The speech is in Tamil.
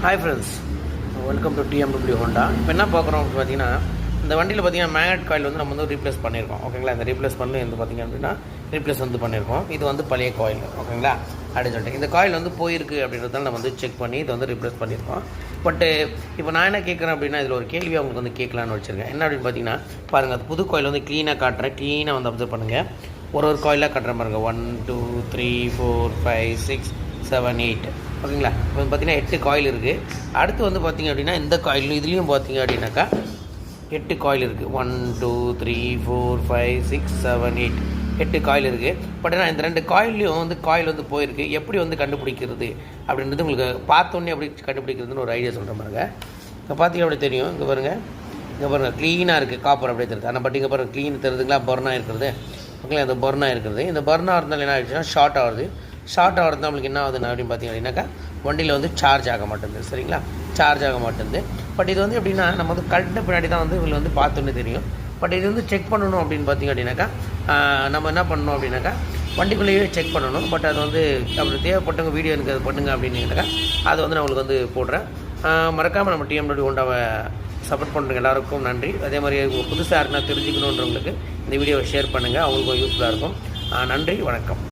Hi friends, welcome to DMW Honda. இப்போ என்ன பார்க்குறோம் அப்படின்னு பார்த்தீங்கன்னா, இந்த வண்டியில் பார்த்தீங்கன்னா மேக்னட் காயில் வந்து நம்ம வந்து ரீப்ளேஸ் பண்ணியிருக்கோம். ஓகேங்களா, இந்த ரீப்ளேஸ் பண்ணி வந்து பார்த்திங்க அப்படின்னா ரீப்ளேஸ் வந்து பண்ணியிருக்கோம். இது வந்து பழைய காயில். ஓகேங்களா, அப்படின்னு சொல்லிட்டு இந்த காயில் வந்து போயிருக்கு அப்படின்றதால நம்ம வந்து செக் பண்ணி இதை வந்து ரீப்ளேஸ் பண்ணியிருக்கோம். பட்டு இப்போ நான் என்ன கேட்குறேன் அப்படின்னா, இதில் ஒரு கேள்வி அவங்களுக்கு வந்து கேட்கலான்னு வச்சுருக்கேன். என்ன அப்படின்னு பார்த்தீங்கன்னா, பாருங்கள், அது புது காயில் வந்து க்ளீனாக காட்டுறேன். க்ளீனாக வந்து அப்சர்வ் பண்ணுங்கள். ஒரு காயிலாக காட்டுறேன் பாருங்கள். 1 2 3 4 5 6 7 8. ஓகேங்களா, இப்போ பார்த்தீங்கன்னா 8 காயில் இருக்குது. அடுத்து வந்து பார்த்திங்க அப்படின்னா இந்த காயில் இதுலேயும் பார்த்திங்க அப்படின்னாக்கா 8 காயில் இருக்குது. 1 2 3 4 5 6 7 8 8 காயில் இருக்குது. பட் ஆனால் இந்த 2 காயிலையும் வந்து காயில் வந்து போயிருக்கு. எப்படி வந்து கண்டுபிடிக்கிறது அப்படின்றது உங்களுக்கு பார்த்தோன்னே எப்படி கண்டுபிடிக்கிறதுன்னு ஒரு ஐடியா சொல்கிற பாருங்க. இப்போ பார்த்திங்க அப்படி தெரியும். இங்கே பாருங்கள் க்ளீனாக இருக்குது. காப்பர் அப்படியே தெரியுது. ஆனால் பட் இங்கே பாருங்கள் க்ளீன் தெரியுதுங்களா, பர்னாக இருக்கிறது. ஓகேங்களா, இந்த பர்னாக இருக்கிறது. இந்த பர்னாக இருந்தாலும் என்ன ஆகிடுச்சுன்னா ஷார்ட் ஆகுது. ஷார்ட் ஆகிறது நம்மளுக்கு என்ன ஆகுதுன்னு அப்படின்னு பார்த்திங்க அப்படின்னாக்கா வண்டியில் வந்து சார்ஜ் ஆக மாட்டேங்குது. சரிங்களா, சார்ஜ் ஆக மாட்டேங்குது. பட் இது வந்து எப்படின்னா நம்ம வந்து கழட்ட பின்னாடி தான் வந்து இதில் வந்து பார்த்தோன்னே தெரியும். பட் இது வந்து செக் பண்ணணும் அப்படின்னு பார்த்திங்க அப்படின்னாக்கா நம்ம என்ன பண்ணணும் அப்படின்னாக்கா வண்டிக்குள்ளேயே செக் பண்ணணும். பட் அது வந்து அப்படி தேவைப்பட்டவங்க வீடியோ எனக்கு அது பண்ணுங்க அப்படின்னாக்கா அது வந்து நான் உங்களுக்கு வந்து போடுறேன். மறக்காமல் நம்ம டிஎம்டபிள்யூ ஹோண்டாவை சப்போர்ட் பண்ணுறவங்க எல்லாருக்கும் நன்றி. அதே மாதிரி புதுசாக இருக்குன்னா தெரிஞ்சுக்கணுன்றவங்களுக்கு இந்த வீடியோவை ஷேர் பண்ணுங்கள். அவங்களுக்கும் யூஸ்ஃபுல்லாக இருக்கும். நன்றி, வணக்கம்.